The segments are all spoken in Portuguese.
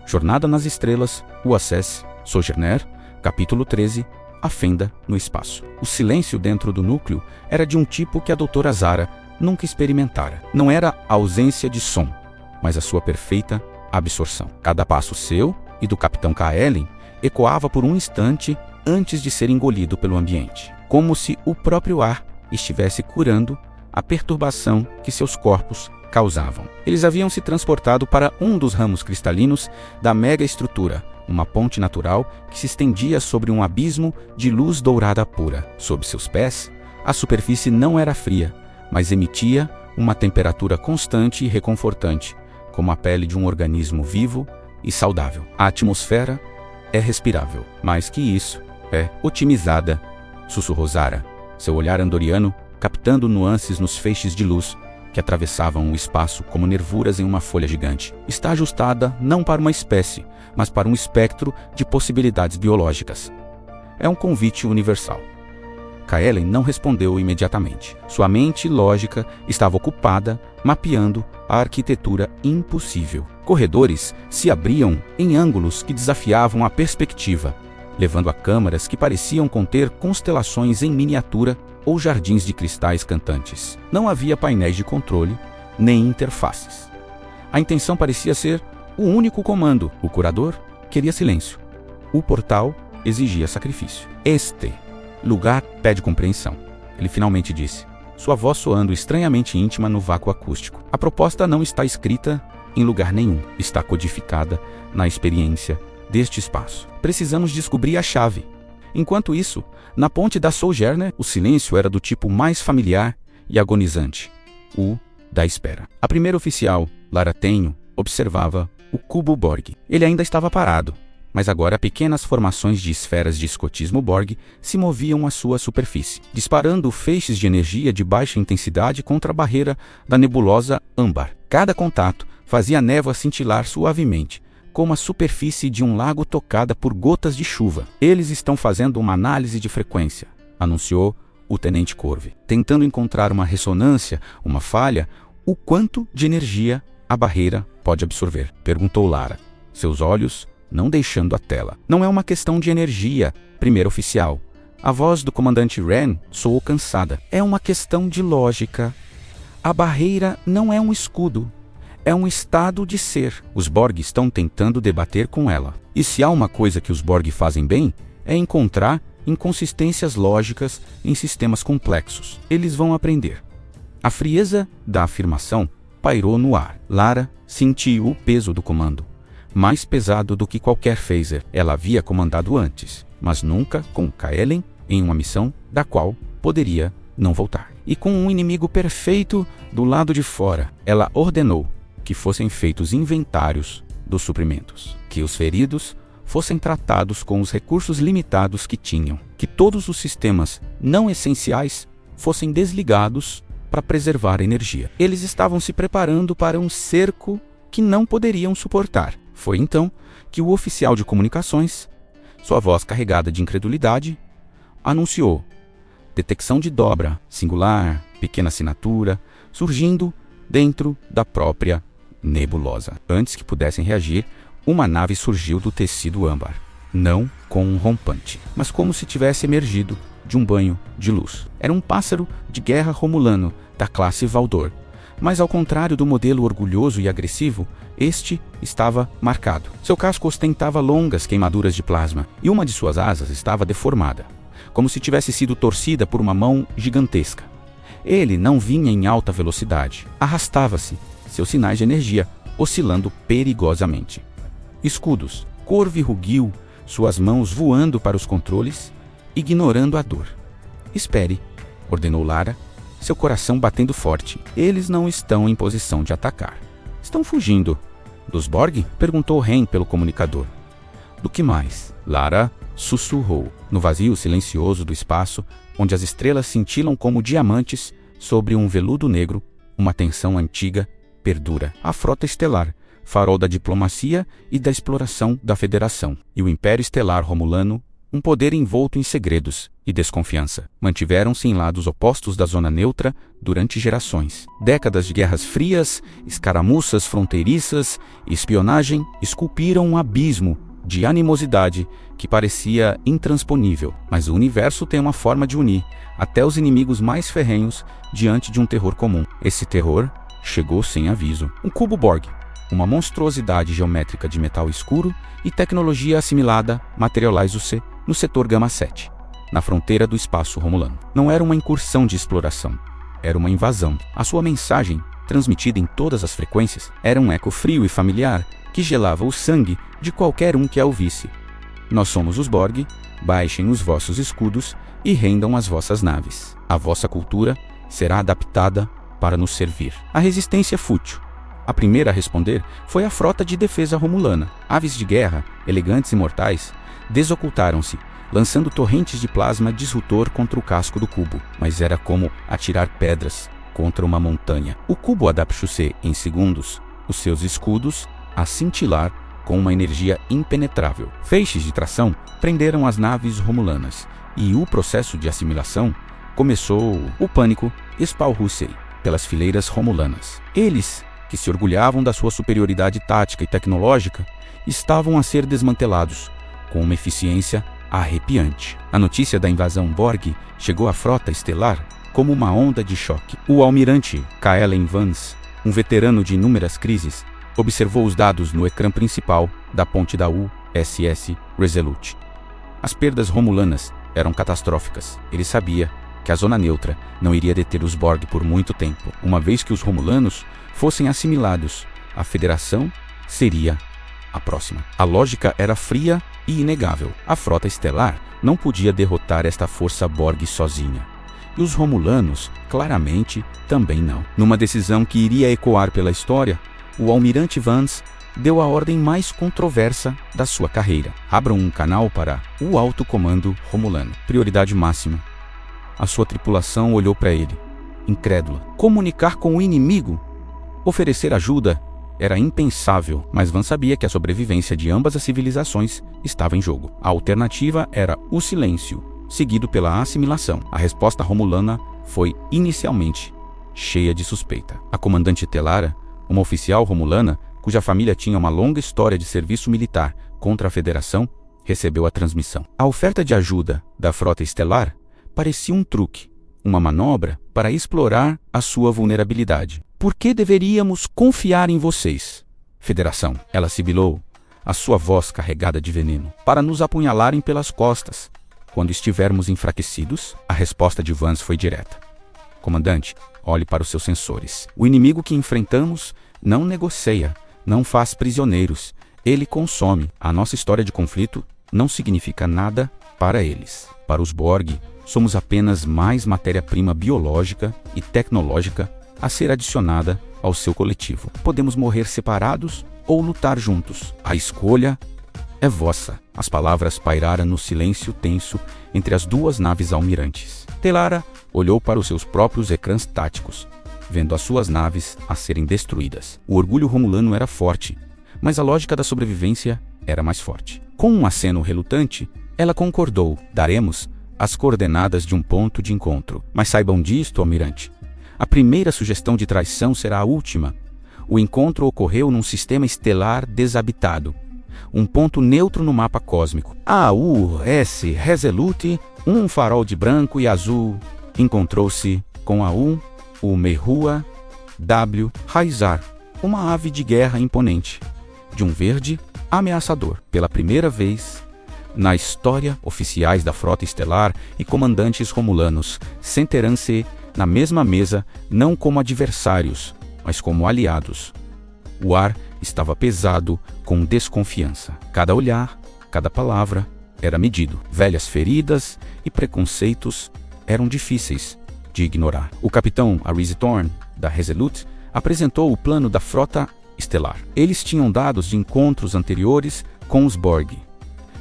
Jornada nas Estrelas, USS Sojourner, capítulo 13, A Fenda no Espaço. O silêncio dentro do núcleo era de um tipo que a doutora Zara nunca experimentara. Não era a ausência de som, mas a sua perfeita absorção. Cada passo seu e do capitão Kaelen ecoava por um instante antes de ser engolido pelo ambiente, como se o próprio ar estivesse curando a perturbação que seus corpos causavam. Eles haviam se transportado para um dos ramos cristalinos da mega-estrutura, uma ponte natural que se estendia sobre um abismo de luz dourada pura. Sob seus pés, a superfície não era fria, mas emitia uma temperatura constante e reconfortante, como a pele de um organismo vivo e saudável. A atmosfera é respirável, mais que isso, é otimizada, sussurrou Zara, seu olhar andoriano captando nuances nos feixes de luz que atravessavam o espaço como nervuras em uma folha gigante. Está ajustada não para uma espécie, mas para um espectro de possibilidades biológicas. É um convite universal. Kaelen não respondeu imediatamente. Sua mente lógica estava ocupada mapeando a arquitetura impossível. Corredores se abriam em ângulos que desafiavam a perspectiva, levando a câmaras que pareciam conter constelações em miniatura ou jardins de cristais cantantes. Não havia painéis de controle, nem interfaces. A intenção parecia ser o único comando. O curador queria silêncio. O portal exigia sacrifício. Este lugar pede compreensão, ele finalmente disse, sua voz soando estranhamente íntima no vácuo acústico. A proposta não está escrita em lugar nenhum, está codificada na experiência deste espaço. Precisamos descobrir a chave. Enquanto isso, na ponte da Sojourner, o silêncio era do tipo mais familiar e agonizante, o da espera. A primeira oficial, Lara Tenho, observava o cubo Borg. Ele ainda estava parado, mas agora pequenas formações de esferas de escotismo Borg se moviam à sua superfície, disparando feixes de energia de baixa intensidade contra a barreira da nebulosa âmbar. Cada contato fazia a névoa cintilar suavemente, como a superfície de um lago tocada por gotas de chuva. Eles estão fazendo uma análise de frequência, anunciou o tenente Corve, tentando encontrar uma ressonância, uma falha, o quanto de energia a barreira pode absorver, perguntou Lara, seus olhos não deixando a tela. Não é uma questão de energia, primeiro oficial. A voz do comandante Wren soou cansada. É uma questão de lógica. A barreira não é um escudo. É um estado de ser. Os Borg estão tentando debater com ela. E se há uma coisa que os Borg fazem bem, é encontrar inconsistências lógicas em sistemas complexos. Eles vão aprender. A frieza da afirmação pairou no ar. Lara sentiu o peso do comando, mais pesado do que qualquer phaser. Ela havia comandado antes, mas nunca com Kaelen em uma missão da qual poderia não voltar. E com um inimigo perfeito do lado de fora, ela ordenou que fossem feitos inventários dos suprimentos, que os feridos fossem tratados com os recursos limitados que tinham, que todos os sistemas não essenciais fossem desligados para preservar a energia. Eles estavam se preparando para um cerco que não poderiam suportar. Foi então que o oficial de comunicações, sua voz carregada de incredulidade, anunciou detecção de dobra, singular, pequena assinatura, surgindo dentro da própria nebulosa. Antes que pudessem reagir, uma nave surgiu do tecido âmbar, não com um rompante, mas como se tivesse emergido de um banho de luz. Era um pássaro de guerra romulano da classe Valdor, mas ao contrário do modelo orgulhoso e agressivo, este estava marcado. Seu casco ostentava longas queimaduras de plasma e uma de suas asas estava deformada, como se tivesse sido torcida por uma mão gigantesca. Ele não vinha em alta velocidade, arrastava-se, seus sinais de energia oscilando perigosamente. Escudos. Corve rugiu, suas mãos voando para os controles, ignorando a dor. Espere, ordenou Lara, seu coração batendo forte. Eles não estão em posição de atacar. Estão fugindo. Dos Borg? Perguntou Ren pelo comunicador. Do que mais? Lara sussurrou. No vazio silencioso do espaço, onde as estrelas cintilam como diamantes sobre um veludo negro, uma tensão antiga perdura. A frota estelar, farol da diplomacia e da exploração da Federação, e o Império Estelar Romulano um poder envolto em segredos e desconfiança. Mantiveram-se em lados opostos da zona neutra durante gerações. Décadas de guerras frias, escaramuças fronteiriças e espionagem esculpiram um abismo de animosidade que parecia intransponível. Mas o universo tem uma forma de unir até os inimigos mais ferrenhos diante de um terror comum. Esse terror chegou sem aviso. Um cubo Borg, uma monstruosidade geométrica de metal escuro e tecnologia assimilada materializa C no setor Gama 7, na fronteira do espaço romulano. Não era uma incursão de exploração, era uma invasão. A sua mensagem, transmitida em todas as frequências, era um eco frio e familiar que gelava o sangue de qualquer um que a ouvisse. Nós somos os Borg, baixem os vossos escudos e rendam as vossas naves. A vossa cultura será adaptada para nos servir. A resistência fútil. A primeira a responder foi a frota de defesa romulana. Aves de guerra, elegantes e mortais, desocultaram-se, lançando torrentes de plasma disruptor contra o casco do cubo. Mas era como atirar pedras contra uma montanha. O cubo adaptou-se em segundos, os seus escudos a cintilar com uma energia impenetrável. Feixes de tração prenderam as naves romulanas, e o processo de assimilação começou. O pânico espalhou-se pelas fileiras romulanas. Eles, que se orgulhavam da sua superioridade tática e tecnológica, estavam a ser desmantelados com uma eficiência arrepiante. A notícia da invasão Borg chegou à frota estelar como uma onda de choque. O almirante Kaelen Vance, um veterano de inúmeras crises, observou os dados no ecrã principal da ponte da USS Resolute. As perdas romulanas eram catastróficas. Ele sabia que a zona neutra não iria deter os Borg por muito tempo. Uma vez que os romulanos fossem assimilados, a Federação seria a próxima. A lógica era fria e inegável. A frota estelar não podia derrotar esta força Borg sozinha. E os romulanos, claramente, também não. Numa decisão que iria ecoar pela história, o almirante Vance deu a ordem mais controversa da sua carreira. Abram um canal para o alto comando romulano. Prioridade máxima. A sua tripulação olhou para ele, incrédula. Comunicar com o inimigo? Oferecer ajuda era impensável, mas Vance sabia que a sobrevivência de ambas as civilizações estava em jogo. A alternativa era o silêncio, seguido pela assimilação. A resposta romulana foi inicialmente cheia de suspeita. A comandante Telara, uma oficial romulana cuja família tinha uma longa história de serviço militar contra a Federação, recebeu a transmissão. A oferta de ajuda da frota estelar parecia um truque, uma manobra para explorar a sua vulnerabilidade. Por que deveríamos confiar em vocês, Federação? Ela sibilou, a sua voz carregada de veneno. Para nos apunhalarem pelas costas quando estivermos enfraquecidos? A resposta de Vance foi direta. Comandante, olhe para os seus sensores. O inimigo que enfrentamos não negocia, não faz prisioneiros. Ele consome. A nossa história de conflito não significa nada para eles. Para os Borg, somos apenas mais matéria-prima biológica e tecnológica a ser adicionada ao seu coletivo. Podemos morrer separados ou lutar juntos. A escolha é vossa. As palavras pairaram no silêncio tenso entre as duas naves almirantes. Telara olhou para os seus próprios ecrãs táticos, vendo as suas naves a serem destruídas. O orgulho romulano era forte, mas a lógica da sobrevivência era mais forte. Com um aceno relutante, ela concordou. Daremos as coordenadas de um ponto de encontro. Mas saibam disto, almirante. A primeira sugestão de traição será a última. O encontro ocorreu num sistema estelar desabitado, um ponto neutro no mapa cósmico. A USS Resolute, um farol de branco e azul, encontrou-se com a o Merhua W. Raizar, uma ave de guerra imponente, de um verde ameaçador. Pela primeira vez na história, oficiais da frota estelar e comandantes romulanos sentarão-se na mesma mesa, não como adversários, mas como aliados. O ar estava pesado com desconfiança. Cada olhar, cada palavra era medido. Velhas feridas e preconceitos eram difíceis de ignorar. O capitão Arise Thorn, da Resolute, apresentou o plano da frota estelar. Eles tinham dados de encontros anteriores com os Borg.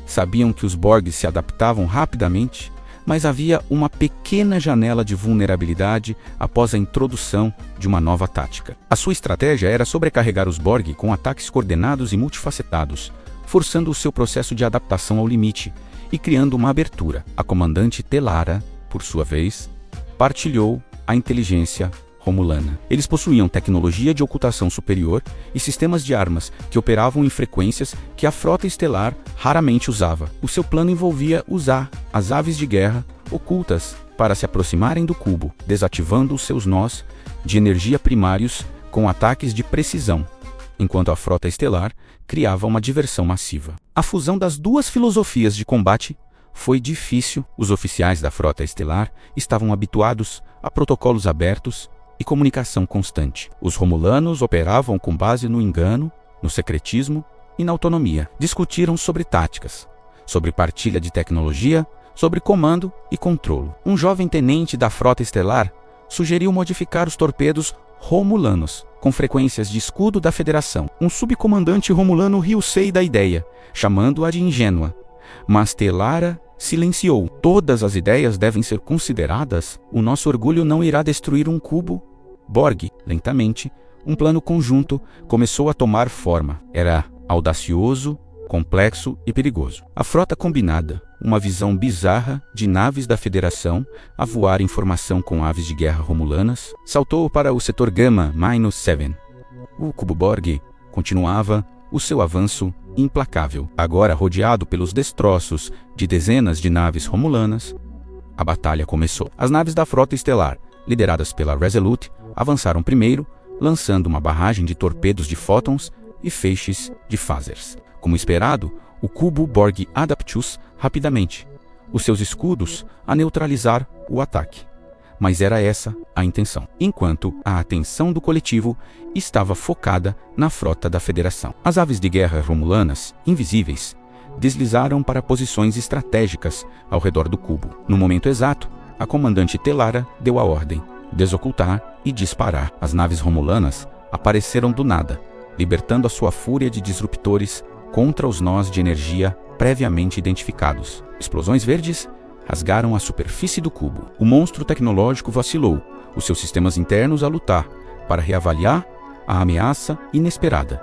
Sabiam que os Borg se adaptavam rapidamente, mas havia uma pequena janela de vulnerabilidade após a introdução de uma nova tática. A sua estratégia era sobrecarregar os Borg com ataques coordenados e multifacetados, forçando o seu processo de adaptação ao limite, e criando uma abertura. A comandante Telara, por sua vez, partilhou a inteligência romulana. Eles possuíam tecnologia de ocultação superior e sistemas de armas que operavam em frequências que a frota estelar raramente usava. O seu plano envolvia usar as aves de guerra ocultas para se aproximarem do cubo, desativando os seus nós de energia primários com ataques de precisão, enquanto a frota estelar criava uma diversão massiva. A fusão das duas filosofias de combate foi difícil. Os oficiais da frota estelar estavam habituados a protocolos abertos e comunicação constante. Os romulanos operavam com base no engano, no secretismo e na autonomia. Discutiram sobre táticas, sobre partilha de tecnologia, sobre comando e controle. Um jovem tenente da frota estelar sugeriu modificar os torpedos romulanos com frequências de escudo da Federação. Um subcomandante romulano riu-se da ideia, chamando-a de ingênua. Mas Telara silenciou. Todas as ideias devem ser consideradas. O nosso orgulho não irá destruir um cubo. Borg, lentamente, um plano conjunto começou a tomar forma. Era audacioso, complexo e perigoso. A frota combinada, uma visão bizarra de naves da Federação a voar em formação com aves de guerra romulanas, saltou para o setor Gamma-7. O cubo Borg continuava o seu avanço implacável. Agora rodeado pelos destroços de dezenas de naves romulanas, a batalha começou. As naves da frota estelar, lideradas pela Resolute, avançaram primeiro, lançando uma barragem de torpedos de fótons e feixes de phasers. Como esperado, o cubo Borg Adaptus rapidamente os seus escudos a neutralizar o ataque. Mas era essa a intenção, enquanto a atenção do coletivo estava focada na frota da Federação. As aves de guerra romulanas, invisíveis, deslizaram para posições estratégicas ao redor do cubo. No momento exato, a comandante Telara deu a ordem: desocultar e disparar. As naves romulanas apareceram do nada, libertando a sua fúria de disruptores contra os nós de energia previamente identificados. Explosões verdes rasgaram a superfície do cubo. O monstro tecnológico vacilou, os seus sistemas internos a lutar para reavaliar a ameaça inesperada.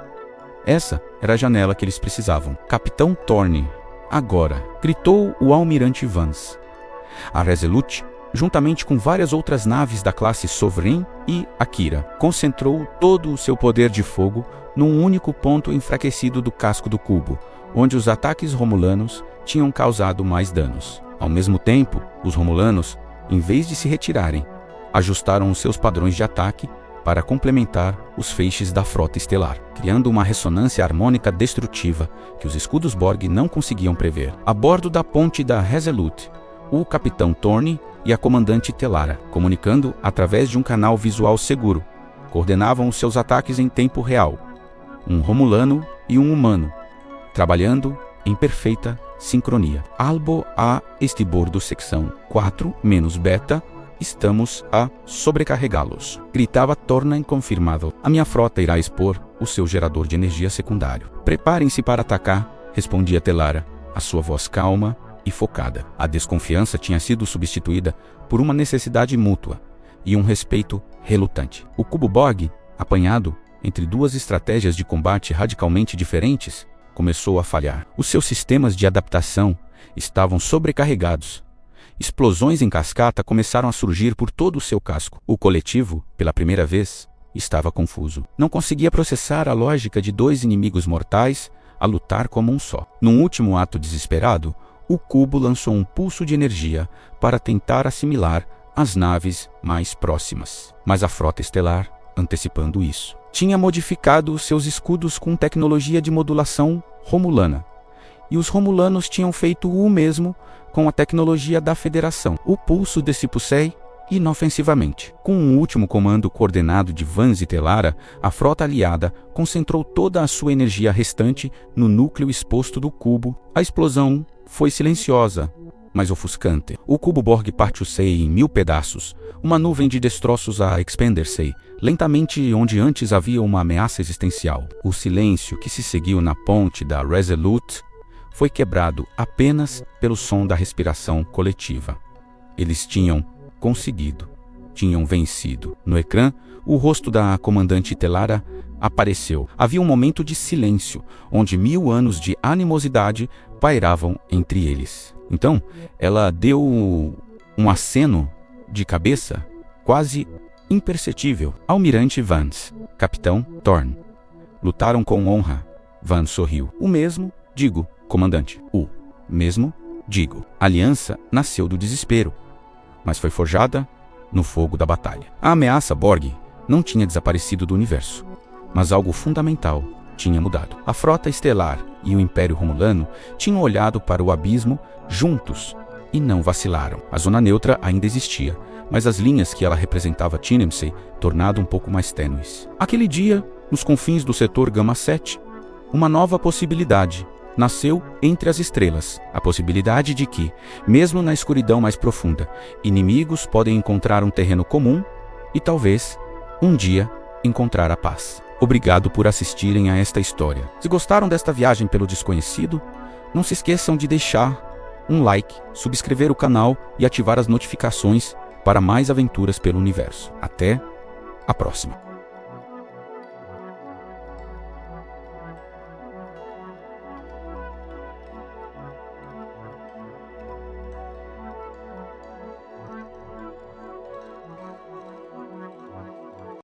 Essa era a janela que eles precisavam. Capitão Thorne, agora, gritou o almirante Vance. A Resolute, juntamente com várias outras naves da classe Sovereign e Akira, concentrou todo o seu poder de fogo num único ponto enfraquecido do casco do cubo, onde os ataques romulanos tinham causado mais danos. Ao mesmo tempo, os romulanos, em vez de se retirarem, ajustaram os seus padrões de ataque para complementar os feixes da frota estelar, criando uma ressonância harmônica destrutiva que os escudos Borg não conseguiam prever. A bordo da ponte da Resolute, o capitão Thorne e a comandante Telara, comunicando através de um canal visual seguro, coordenavam os seus ataques em tempo real. Um romulano e um humano, trabalhando em perfeita sincronia. Albo a estibordo secção 4-beta, estamos a sobrecarregá-los, gritava Thorne confirmado. A minha frota irá expor o seu gerador de energia secundário. Preparem-se para atacar, respondia Telara, a sua voz calma e focada. A desconfiança tinha sido substituída por uma necessidade mútua e um respeito relutante. O cubo Borg, apanhado entre duas estratégias de combate radicalmente diferentes, começou a falhar. Os seus sistemas de adaptação estavam sobrecarregados. Explosões em cascata começaram a surgir por todo o seu casco. O coletivo, pela primeira vez, estava confuso. Não conseguia processar a lógica de dois inimigos mortais a lutar como um só. Num último ato desesperado, o cubo lançou um pulso de energia para tentar assimilar as naves mais próximas. Mas a frota estelar, antecipando isso, tinha modificado seus escudos com tecnologia de modulação romulana. E os romulanos tinham feito o mesmo com a tecnologia da Federação. O pulso dissipou-se inofensivamente. Com um último comando coordenado de Vance e Telara, a frota aliada concentrou toda a sua energia restante no núcleo exposto do cubo. A explosão foi silenciosa, mas ofuscante. O cubo Borg partiu-se em 1000 pedaços. Uma nuvem de destroços a expander-se lentamente onde antes havia uma ameaça existencial. O silêncio que se seguiu na ponte da Resolute foi quebrado apenas pelo som da respiração coletiva. Eles tinham conseguido. Tinham vencido. No ecrã, O rosto da comandante Telara apareceu. Havia um momento de silêncio, onde 1000 anos de animosidade pairavam entre eles. Então, ela deu um aceno de cabeça, quase imperceptível. Almirante Vance, Capitão Thorne. Lutaram com honra. Vance sorriu. O mesmo, digo, comandante. O mesmo, digo. A aliança nasceu do desespero, mas foi forjada no fogo da batalha. A ameaça Borg não tinha desaparecido do universo, mas algo fundamental tinha mudado. A frota estelar e o Império Romulano tinham olhado para o abismo juntos e não vacilaram. A zona neutra ainda existia, mas as linhas que ela representava tinham-se tornado um pouco mais tênues. Aquele dia, nos confins do setor Gama 7, uma nova possibilidade nasceu entre as estrelas. A possibilidade de que, mesmo na escuridão mais profunda, inimigos podem encontrar um terreno comum e talvez, um dia, encontrar a paz. Obrigado por assistirem a esta história. Se gostaram desta viagem pelo desconhecido, não se esqueçam de deixar um like, subscrever o canal e ativar as notificações para mais aventuras pelo universo. Até a próxima!